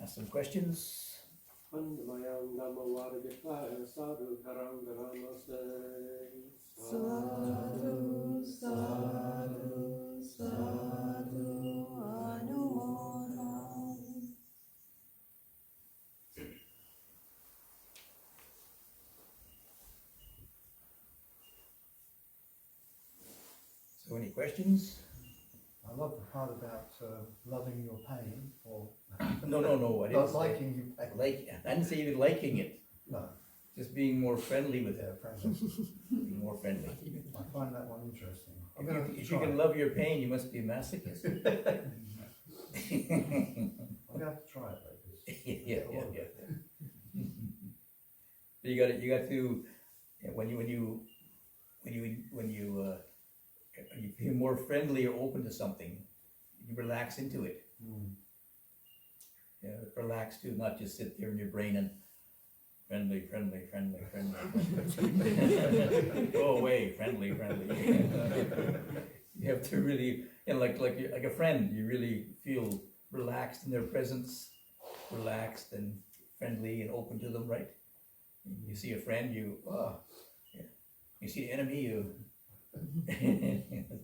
ask some questions. Sadhu, sadhu, sadhu, anumodami. So any questions? I love the part about loving your pain, or No. I didn't not say liking you. I didn't say even liking it. No, Just being more friendly with it. friendly. Being more friendly. I find that one interesting. If you can love your pain, you must be a masochist. I'm gonna have to try it though. Yeah. You got to when you feel more friendly or open to something, you relax into it. Relax too, not just sit there in your brain and friendly. Go away, friendly. You have to really, like a friend, you really feel relaxed in their presence, relaxed and friendly and open to them, right? You see a friend, you see an enemy, you.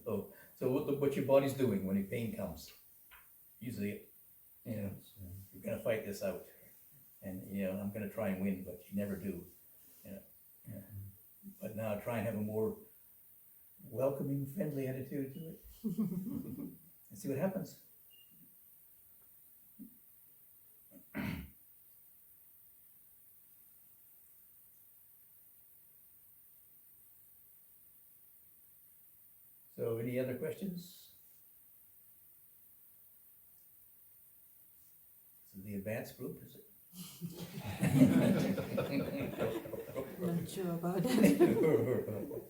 So what your body's doing when your pain comes? Usually, you're gonna fight this out, and I'm gonna try and win, but you never do. But now try and have a more welcoming, friendly attitude to it, and see what happens. So, any other questions? Is it the advanced group, is it? Not sure about that.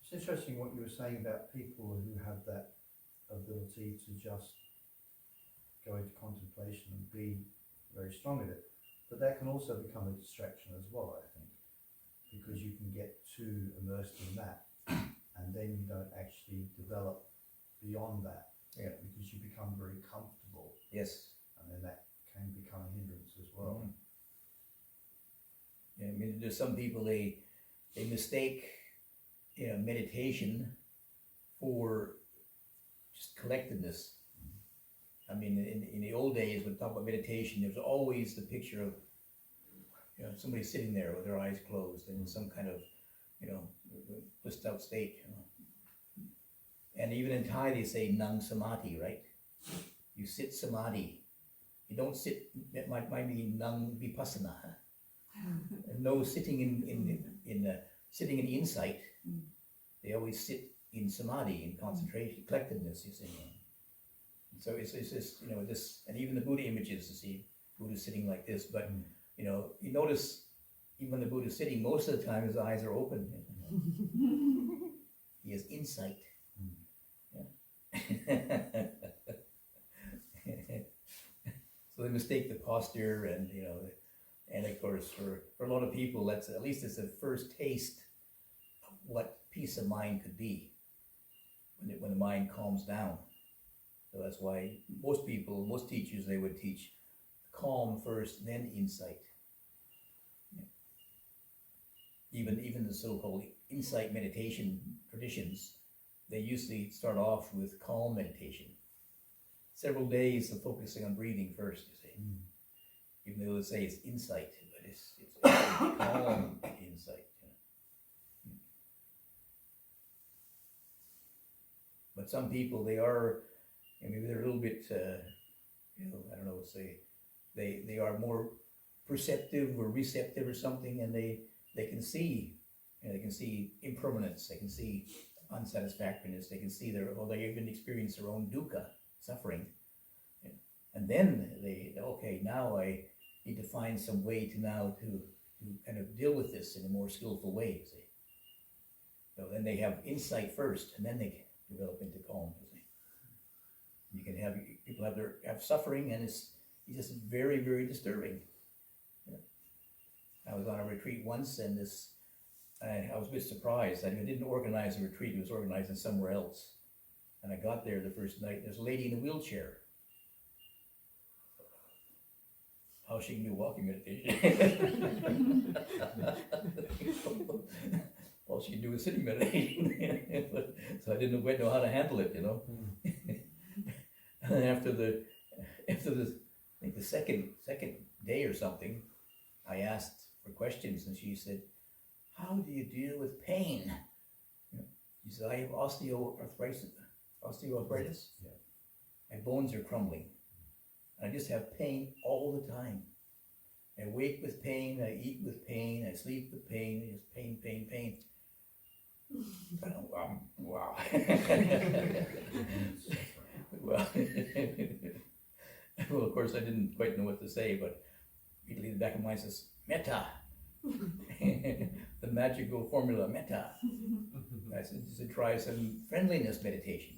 It's interesting what you were saying about people who have that ability to just go into contemplation and be very strong at it. But that can also become a distraction as well, I think, because you can get too immersed in that, and then you don't actually develop beyond that, because you become very comfortable. Yes. And then that can become a hindrance as well. Yeah, I mean, there's some people they mistake meditation for just collectedness. I mean, in the old days, when we talk about meditation, there's always the picture of, you know, somebody sitting there with their eyes closed and in some kind of, you know, blissed out state, you know. And even in Thai, they say nang samadhi, right? You sit samadhi. You don't sit, that might be nang vipassana. No sitting sitting in insight. They always sit in samadhi, in concentration, collectedness, you see. So it's this, you know, this, and even the Buddha images, you see, Buddha sitting like this, but, you know, you notice, even when the Buddha is sitting, most of the time his eyes are open. He has insight. Yeah. So they mistake the posture, and, you know, and of course, for a lot of people, that's, at least it's a first taste of what peace of mind could be when the mind calms down. So that's why most people, most teachers, they would teach calm first, then insight. Yeah. Even the so-called insight meditation traditions, they usually start off with calm meditation. Several days of focusing on breathing first, you see. Even though they say it's insight, but it's calm insight. You know. But some people, they are, maybe they're a little bit, you know, I don't know, say, they are more perceptive or receptive or something, and they can see, you know, they can see impermanence, they can see unsatisfactoriness, they can see they even experience their own dukkha, suffering. Yeah. And then okay, now I need to find some way to kind of deal with this in a more skillful way, you see. So then they have insight first, and then they develop into calm, you see. You can have people have suffering, and it's just very, very disturbing. Yeah. I was on a retreat once, and I was a bit surprised. I didn't organize a retreat; it was organized somewhere else. And I got there the first night. There's a lady in a wheelchair. How she can do walking meditation? All she can do is sitting meditation. So I didn't quite know how to handle it, you know. And then after the I think the second day or something, I asked for questions, and she said, "How do you deal with pain?" She said, "I have osteoarthritis. Yeah. My bones are crumbling. I just have pain all the time. I wake with pain, I eat with pain, I sleep with pain, just pain, pain, pain." Wow. Well, of course, I didn't quite know what to say, but immediately in the back of my mind says, "Metta." The magical formula, metta. I said, "Try some friendliness meditation."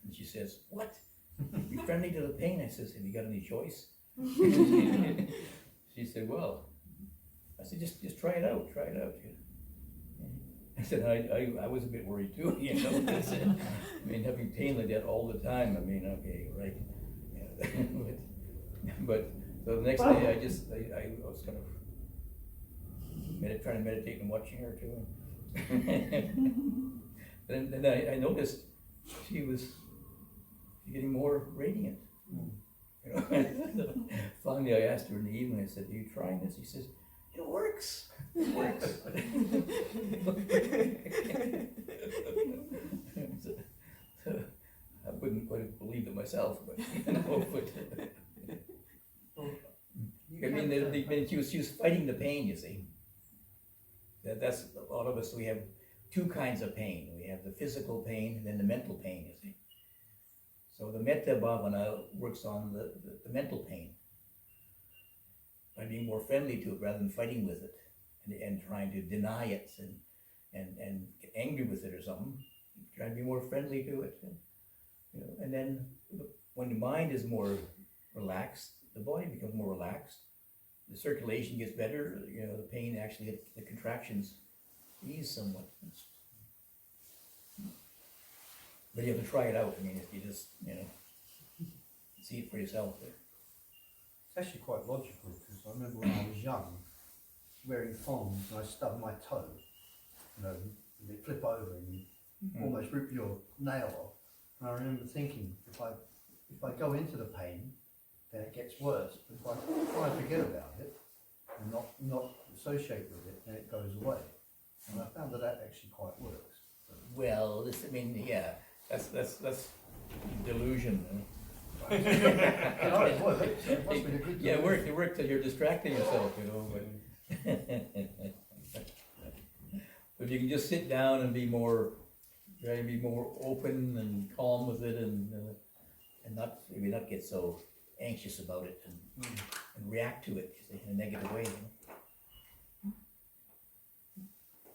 And she says, "What? Be friendly to the pain?" I says, "Have you got any choice?" She said, "Well," I said, just try it out. I said, I was a bit worried too, you know. I mean, having pain like that all the time, I mean, okay, right. Yeah. But so the next day, I was kind of trying to meditate and watching her too. And then I noticed she was getting more radiant. You know? Finally, I asked her in the evening, I said, "Are you trying this?" She says, "It works. It works." So I wouldn't quite believe it myself, but you know, I mean, she was fighting the pain, you see. That's a lot of us. We have two kinds of pain. We have the physical pain and then the mental pain, you see. So the metta bhavana works on the mental pain by being more friendly to it rather than fighting with it and trying to deny it and get angry with it or something. Try to be more friendly to it, you know. And then when the mind is more relaxed, the body becomes more relaxed. The circulation gets better. You know, the pain actually, the contractions ease somewhat. But you have to try it out. I mean, if you just, you know, see it for yourself there. It's actually quite logical, because I remember when I was young, wearing thongs, and I stubbed my toe, you know, and they flip over and you almost rip your nail off. And I remember thinking, if I if I go into the pain, then it gets worse. But if I try and forget about it and not associate with it, then it goes away. And I found that actually quite works. Well, this, I mean, yeah, that's delusion. No, it works. It must be a good Yeah, delusion. it works till you're distracting yourself, you know, but. But if you can just sit down and be more open and calm with it and maybe not get so anxious about it and react to it in a negative way, you know.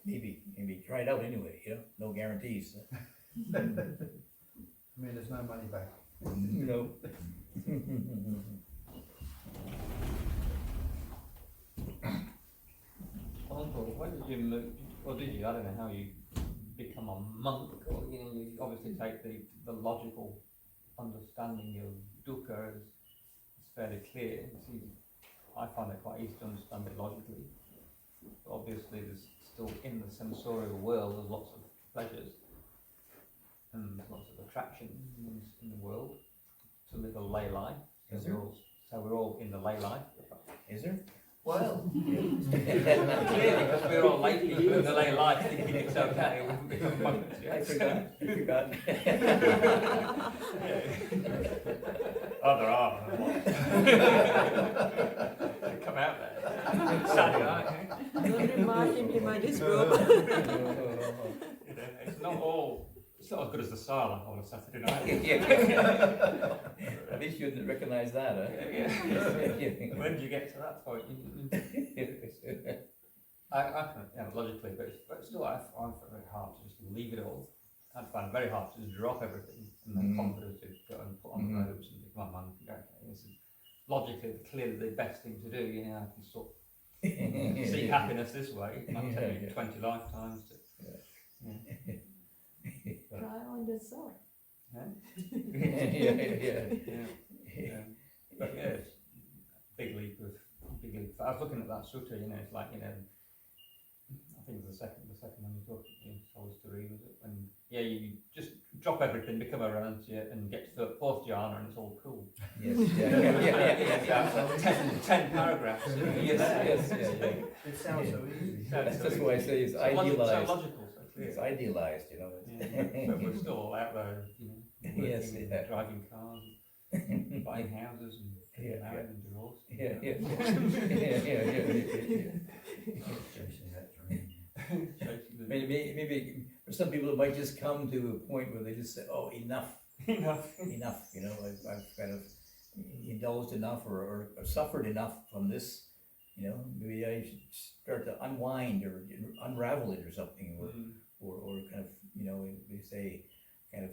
Maybe try it out anyway, you know, no guarantees. I mean, there's no money back. You know. Uncle, when did you move, or did you, I don't know how you become a monk, or, you know, you obviously take the logical understanding of dukkha as fairly clear. I find it quite easy to understand it logically. But obviously there's still, in the sensorial world, there's lots of pleasures and lots of attraction in the world to live a lay life. Is there? So we're all in the lay life. Is there? Well, clearly, because we're all lately in the lay life thinking it's okay. We've become monks, yeah. I forgot. Oh, there are. Come out there. Saturday night, eh? Don't remind him in my this group. It's not all. It's not as good as the sala on a Saturday night. At least you didn't recognize that, huh? Yeah. When did you get to that point? I logically, but still, I find it very hard to just leave it all. I find it very hard to just drop everything and then confidently go and put on the robes and think, my man, okay, this is logically clearly the best thing to do. You know, I can sort of seek happiness this way. It might take me 20 lifetimes to. Try on yourself. Yeah. Yeah. But yeah, it's big leap. I was looking at that sutta, you know, it's like, you know, I think it was the second one you talked, told us to read, was it? And yeah, you just drop everything, become a renunciate, and get to the fourth jhana, and it's all cool. Yes, 10 paragraphs. Yes. It sounds so easy. That's why I say it's so idealized. logical, so clear. It's idealized, you know. But we're still all out there, you know, working Yes, and yeah. driving cars, buying houses, and getting married and divorced. Yeah. Chasing that dream. Maybe for some people it might just come to a point where they just say, "Oh, enough." Enough. You know, I've kind of indulged enough or suffered enough from this. You know, maybe I should start to unwind or unravel it or something, or kind of, you know, we say, kind of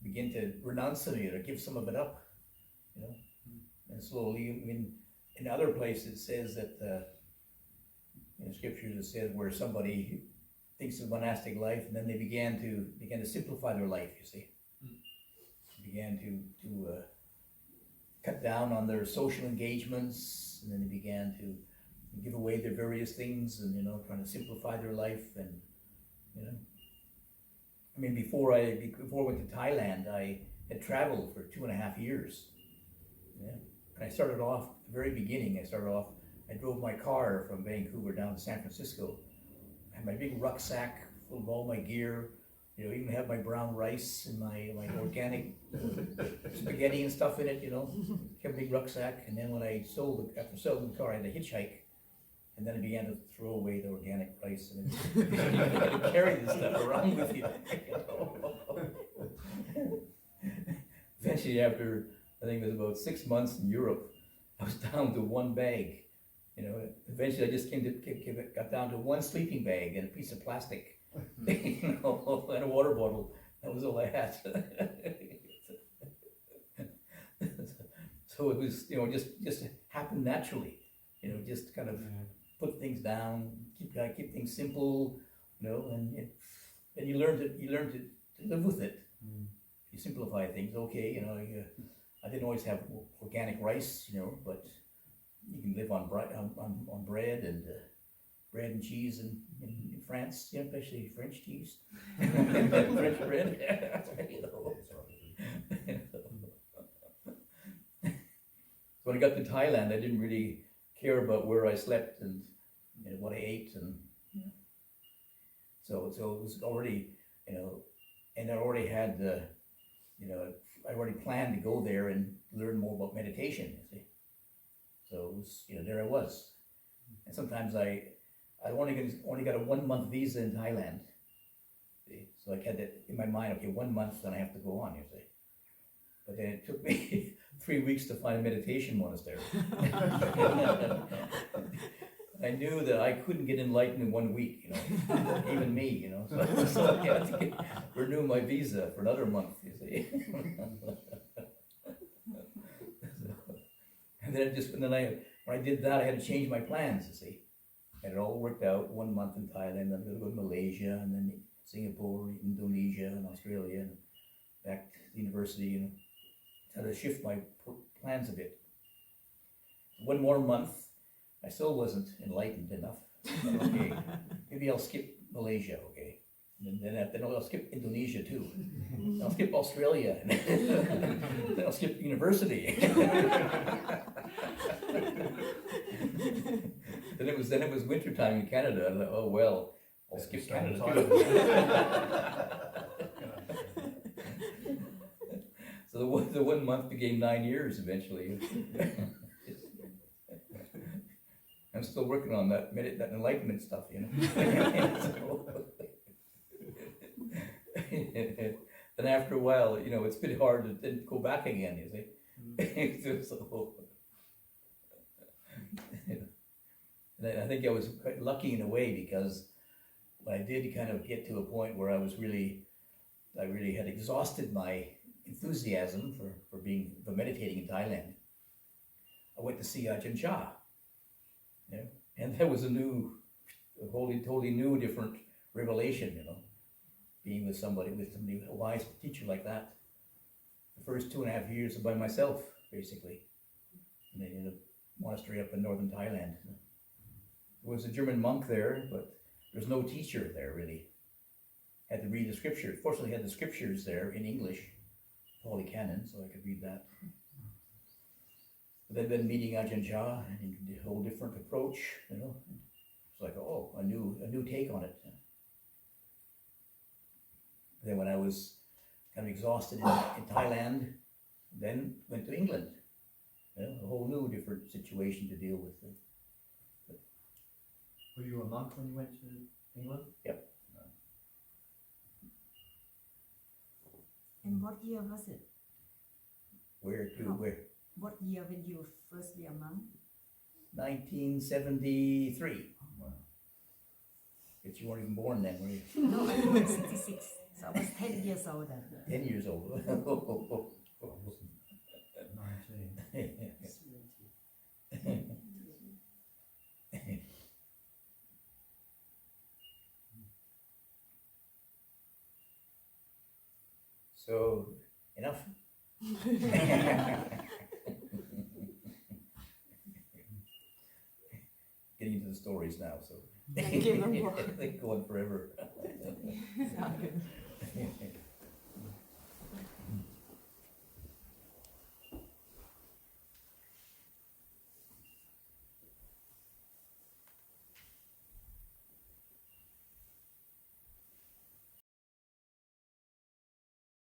begin to renunciate it or give some of it up. You know, and slowly. I mean, in other places it says that in scriptures it says where somebody thinks of monastic life and then they began to simplify their life. You see, began to cut down on their social engagements, and then they began to give away their various things, and, you know, trying to simplify their life. And, you know, I mean, before I went to Thailand, I had traveled for 2.5 years. Yeah. And I started off at the very beginning. I drove my car from Vancouver down to San Francisco. I had my big rucksack full of all my gear. You know, even have my brown rice and my organic spaghetti and stuff in it, you know. Kept a big rucksack, and then when after selling the car, I had to hitchhike, and then I began to throw away the organic rice, and you had to carry this stuff around with you. Eventually, after I think it was about 6 months in Europe, I was down to one bag. You know, eventually I just got down to one sleeping bag and a piece of plastic. You know, and a water bottle. That was all I had. So it was, you know, just happened naturally. You know, just kind of put things down, keep things simple. You know, and you learn to live with it. You simplify things. Okay, you know, I didn't always have organic rice, you know, but you can live on bread and cheese in France, you know, especially French cheese, French bread. You know. when I got to Thailand, I didn't really care about where I slept and what I ate, and so it was already, and I already had I already planned to go there and learn more about meditation. You see, so it was, there I was, and sometimes I only got a 1 month visa in Thailand. See? So I had that in my mind. Okay, 1 month, then I have to go on. You see, but then it took me 3 weeks to find a meditation monastery. I knew that I couldn't get enlightened in 1 week, even me, so I had to renew my visa for another month, you see. And then when I did that, I had to change my plans, you see. And it all worked out. 1 month in Thailand, then I'm going to go to Malaysia, and then Singapore, Indonesia, and Australia, and back to the university, and had to shift my plans a bit. 1 more month, I still wasn't enlightened enough. Okay, maybe I'll skip Malaysia, okay? And then I'll skip Indonesia too. I'll skip Australia. Then I'll skip university. Then it was winter time in Canada. I thought, oh well, I'll skip Canada too. So the 1 month became 9 years eventually. I'm still working on that enlightenment stuff, Then after a while, it's a bit hard to then go back again, you see. So, and I think I was quite lucky in a way, because when I did kind of get to a point where I really had exhausted my enthusiasm for meditating in Thailand, I went to see Ajahn Chah. And that was a totally new, different revelation, being with somebody, a wise teacher like that. The first 2.5 years by myself, basically, in a monastery up in northern Thailand. There was a German monk there, but there's no teacher there really. Had to read the scriptures. Fortunately, had the scriptures there in English, Holy Canon, so I could read that. But then meeting Ajahn Chah, and a whole different approach, It's like, oh, a new take on it. Then when I was kind of exhausted in Thailand, then went to England. A whole new different situation to deal with. Were you a monk when you went to England? Yep. No. And what year was it? Where? What year when you first be a monk? 1973. Wow. But you weren't even born then, were you? No, I was 66. So I was 10 years old then. 10 years old. I wasn't 19. So, enough? Getting into the stories now, so Give them more. they go on forever. Sorry.